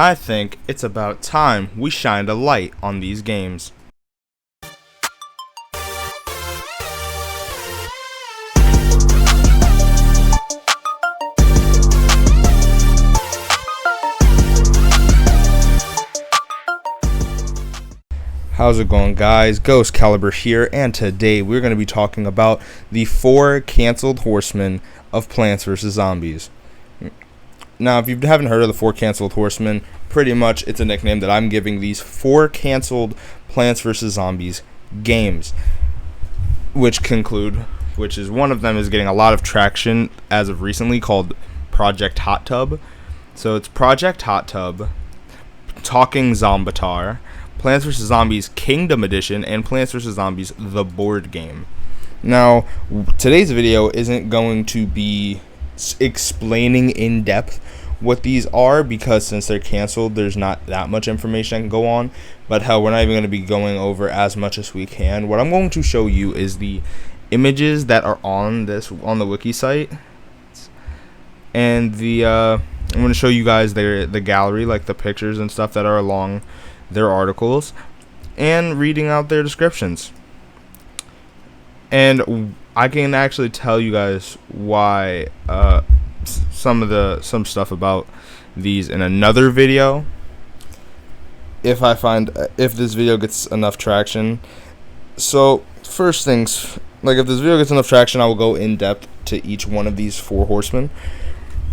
I think it's about time we shined a light on these games. How's it going, guys? Ghost Caliber here, and today we're going to be talking about the 4 canceled Horsemen of Plants vs. Zombies. Now, if you haven't heard of the 4 canceled Horsemen, pretty much it's a nickname that I'm giving these 4 canceled Plants vs. Zombies games, which is one of them is getting a lot of traction as of recently, called Project Hot Tub. So it's Project Hot Tub, Talking Zombatar, Plants vs. Zombies Kingdom Edition, and Plants vs. Zombies the board game. Now, today's video isn't going to be explaining in depth what these are, because since they're canceled, there's not that much information I can go on. But hell, we're not even going to be going over as much as we can. What I'm going to show you is the images that are on the wiki site, and I'm going to show you guys the gallery, like the pictures and stuff that are along their articles, and reading out their descriptions. And I can actually tell you guys why some stuff about these in another video, if this video gets enough traction. So first things, if this video gets enough traction, I will go in depth to each one of these 4 horsemen.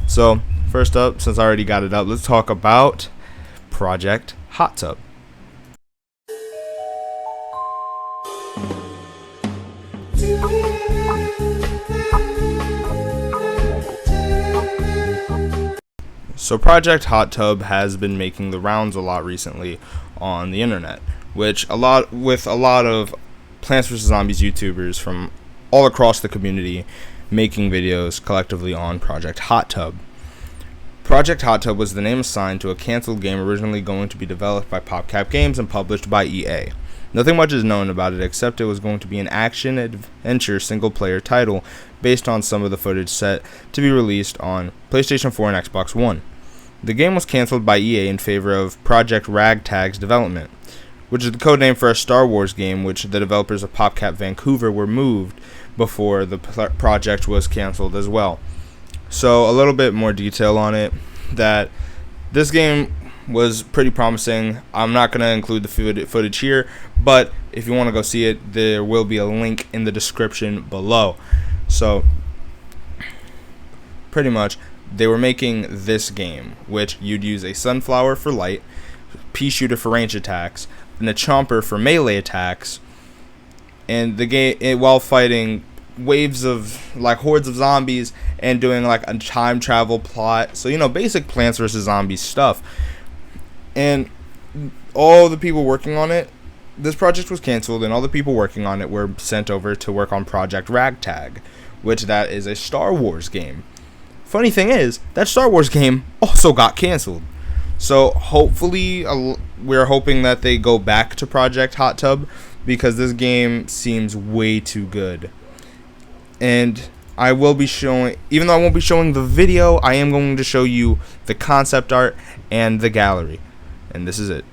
So first up, since I already got it up, let's talk about Project Hot Tub. So Project Hot Tub has been making the rounds a lot recently on the internet, with a lot of Plants vs. Zombies YouTubers from all across the community making videos collectively on Project Hot Tub. Project Hot Tub was the name assigned to a canceled game originally going to be developed by PopCap Games and published by EA. Nothing much is known about it, except it was going to be an action-adventure single-player title based on some of the footage set to be released on PlayStation 4 and Xbox One. The game was canceled by EA in favor of Project Ragtag's development, which is the codename for a Star Wars game, which the developers of PopCap Vancouver were moved before the project was canceled as well. So a little bit more detail on it, that this game was pretty promising. I'm not going to include the footage here, but if you want to go see it, there will be a link in the description below. So pretty much they were making this game, which you'd use a sunflower for light, pea shooter for range attacks, and a chomper for melee attacks, and the game while fighting waves of hordes of zombies and doing a time travel plot. So basic Plants vs. Zombies stuff. And all the people working on it, this project was canceled, and all the people working on it were sent over to work on Project Ragtag, which that is a Star Wars game. Funny thing is, that Star Wars game also got canceled. So hopefully, we're hoping that they go back to Project Hot Tub, because this game seems way too good. And I will be showing, even though I won't be showing the video, I am going to show you the concept art and the gallery. And this is it.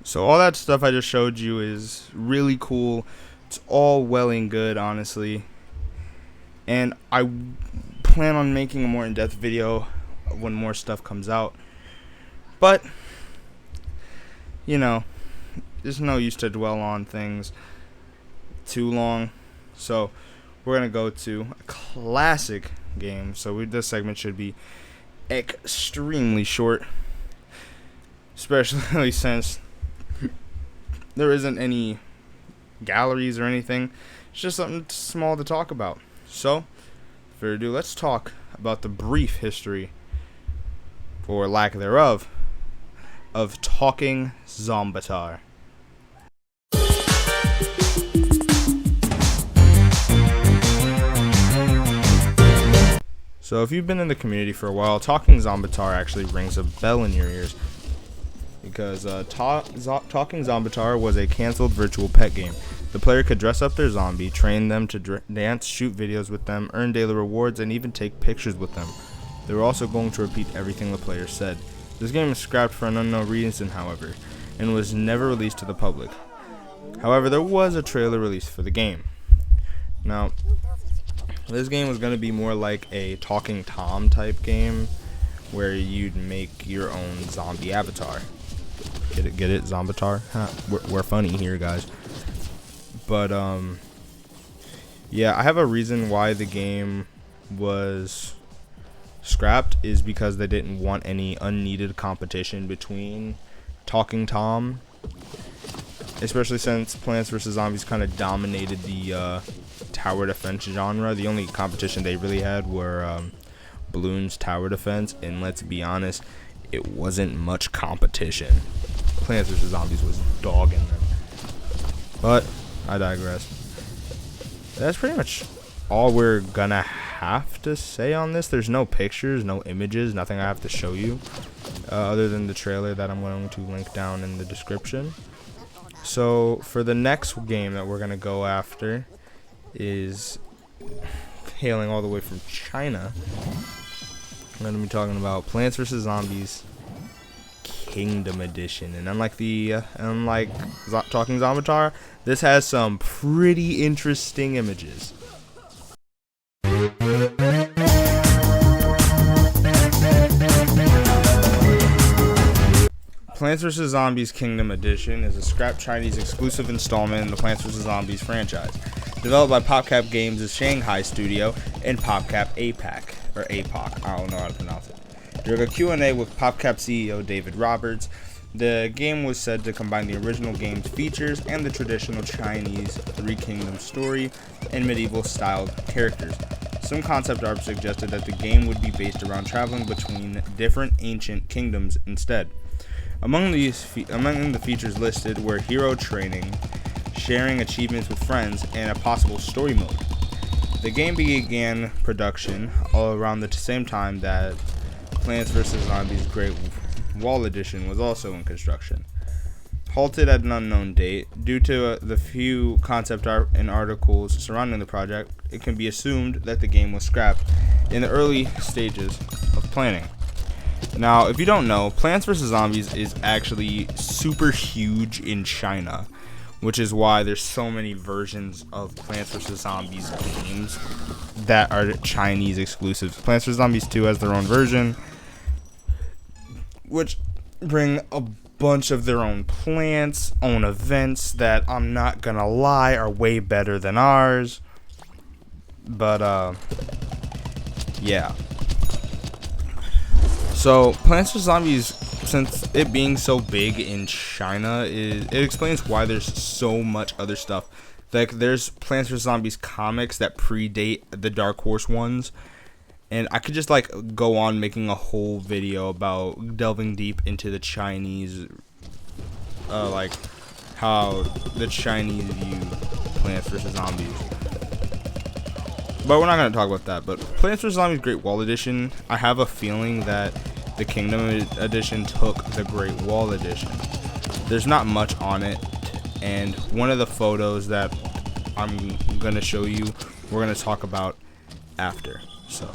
So all that stuff I just showed you is really cool. It's all well and good, honestly. And I plan on making a more in-depth video when more stuff comes out. But, there's no use to dwell on things too long. So we're going to go to a classic game. So this segment should be extremely short, especially since there isn't any galleries or anything. It's just something small to talk about. So, without further ado, let's talk about the brief history, or lack thereof, of Talking Zombatar. So if you've been in the community for a while, Talking Zombatar actually rings a bell in your ears, because Talking Zombatar was a canceled virtual pet game. The player could dress up their zombie, train them to dance, shoot videos with them, earn daily rewards, and even take pictures with them. They were also going to repeat everything the player said. This game was scrapped for an unknown reason, however, and was never released to the public. However, there was a trailer released for the game. Now, this game was going to be more like a Talking Tom type game, where you'd make your own zombie avatar. Get it? Zombatar? Huh. We're funny here, guys. But, yeah, I have a reason why the game was scrapped, is because they didn't want any unneeded competition between Talking Tom, especially since Plants vs. Zombies kind of dominated the tower defense genre. The only competition they really had were Bloons tower defense, and let's be honest, it wasn't much competition. Plants vs. Zombies was dogging them. But I digress. That's pretty much all we're gonna have to say on this. There's no pictures, no images, nothing I have to show you, other than the trailer that I'm going to link down in the description. So for the next game that we're gonna go after is hailing all the way from China. I'm gonna be talking about Plants vs. Zombies Kingdom Edition, and unlike Talking Zombatar, this has some pretty interesting images. Plants vs. Zombies Kingdom Edition is a scrap Chinese exclusive installment in the Plants vs. Zombies franchise, developed by PopCap Games' Shanghai studio and PopCap APAC, or APOC, I don't know how to pronounce it. During a Q&A with PopCap CEO David Roberts, the game was said to combine the original game's features and the traditional Chinese Three Kingdoms story and medieval-styled characters. Some concept art suggested that the game would be based around traveling between different ancient kingdoms instead. Among the features listed were hero training, sharing achievements with friends, and a possible story mode. The game began production all around the same time that Plants vs. Zombies Great Wall Edition was also in construction. Halted at an unknown date, due to the few concept art and articles surrounding the project, it can be assumed that the game was scrapped in the early stages of planning. Now, if you don't know, Plants vs. Zombies is actually super huge in China, which is why there's so many versions of Plants vs. Zombies games that are Chinese exclusives. Plants vs. Zombies 2 has their own version, which bring a bunch of their own plants, own events that, I'm not gonna lie, are way better than ours. But, yeah. So, Plants vs. Zombies, since it being so big in China, it explains why there's so much other stuff. Like, there's Plants vs. Zombies comics that predate the Dark Horse ones. And I could just, go on making a whole video about delving deep into the Chinese, how the Chinese view Plants vs. Zombies. But we're not going to talk about that. But Plants vs. Zombies Great Wall Edition, I have a feeling that the Kingdom Edition took the Great Wall Edition. There's not much on it, and one of the photos that I'm going to show you, we're going to talk about after. So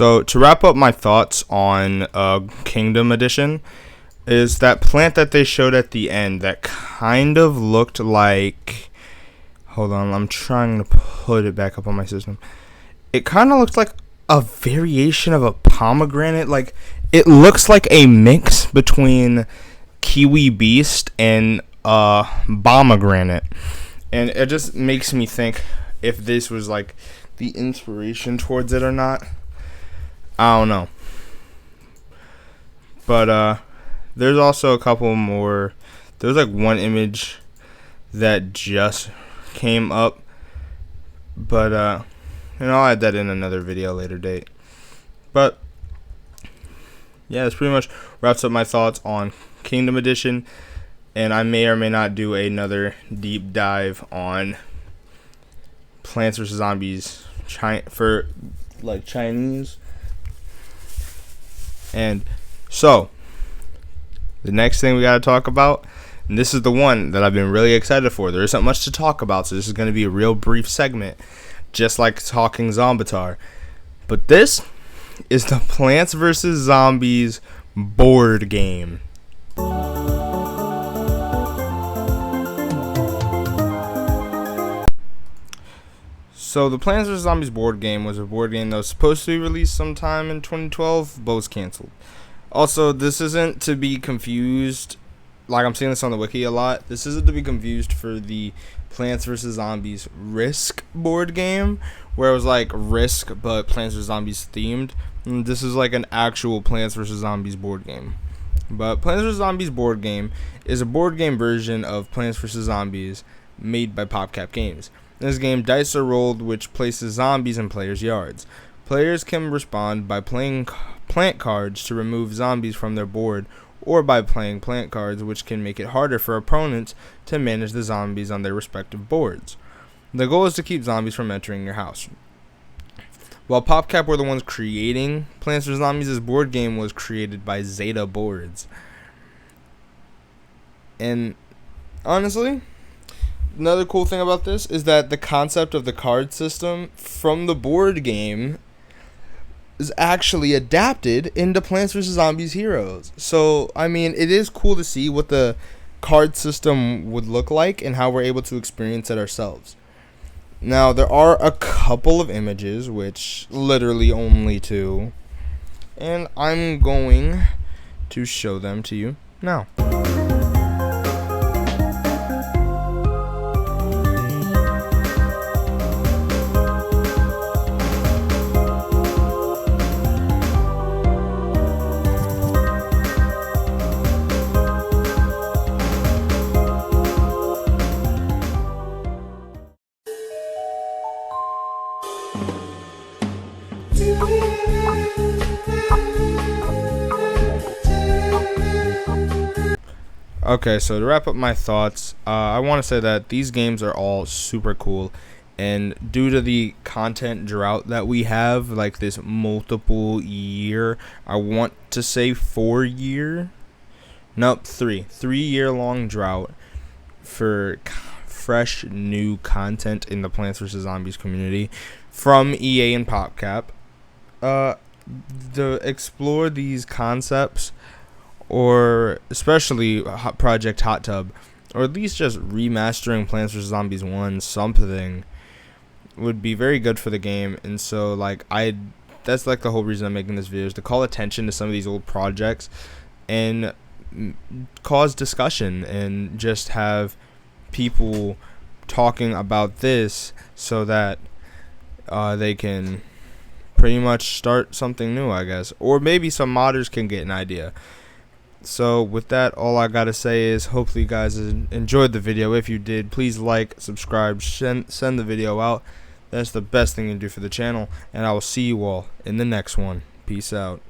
So to wrap up my thoughts on Kingdom Edition, is that plant that they showed at the end that kind of looked like, hold on, I'm trying to put it back up on my system. It kind of looked like a variation of a pomegranate. Like, it looks like a mix between Kiwi Beast and pomegranate. And it just makes me think if this was like the inspiration towards it or not. I don't know. But there's also a couple more. There's like one image that just came up, but and I'll add that in another video later date. But yeah, this pretty much wraps up my thoughts on Kingdom Edition, and I may or may not do another deep dive on Plants vs Zombies for like Chinese. And so the next thing we got to talk about, and this is the one that I've been really excited for. There isn't much to talk about, so this is going to be a real brief segment, just like talking Zombitar. But this is the Plants vs. Zombies board game. So the Plants vs. Zombies board game was a board game that was supposed to be released sometime in 2012, but was canceled. Also, this isn't to be confused, like I'm seeing this on the wiki a lot, this isn't to be confused for the Plants vs. Zombies Risk board game, where it was like Risk but Plants vs. Zombies themed. And this is like an actual Plants vs. Zombies board game. But Plants vs. Zombies board game is a board game version of Plants vs. Zombies made by PopCap Games. In this game, dice are rolled, which places zombies in players' yards. Players can respond by playing plant cards to remove zombies from their board, or by playing plant cards, which can make it harder for opponents to manage the zombies on their respective boards. The goal is to keep zombies from entering your house. While PopCap were the ones creating Plants vs. Zombies, this board game was created by Zeta Boards. And honestly, another cool thing about this is that the concept of the card system from the board game is actually adapted into Plants vs. Zombies Heroes. So, I mean, it is cool to see what the card system would look like and how we're able to experience it ourselves. Now, there are a couple of images, which literally only 2, and I'm going to show them to you now. Okay, so to wrap up my thoughts, I want to say that these games are all super cool, and due to the content drought that we have, like this multiple year, I want to say 3 year long drought for fresh new content in the Plants vs. Zombies community from EA and PopCap, to explore these concepts, or especially Project Hot Tub, or at least just remastering Plants vs. Zombies 1 something would be very good for the game. And so like that's like the whole reason I'm making this video, is to call attention to some of these old projects and cause discussion and just have people talking about this so that they can pretty much start something new, I guess, or maybe some modders can get an idea. So with that, all I gotta say is hopefully you guys enjoyed the video. If you did, please like, subscribe, send the video out. That's the best thing you can do for the channel, and I will see you all in the next one. Peace out.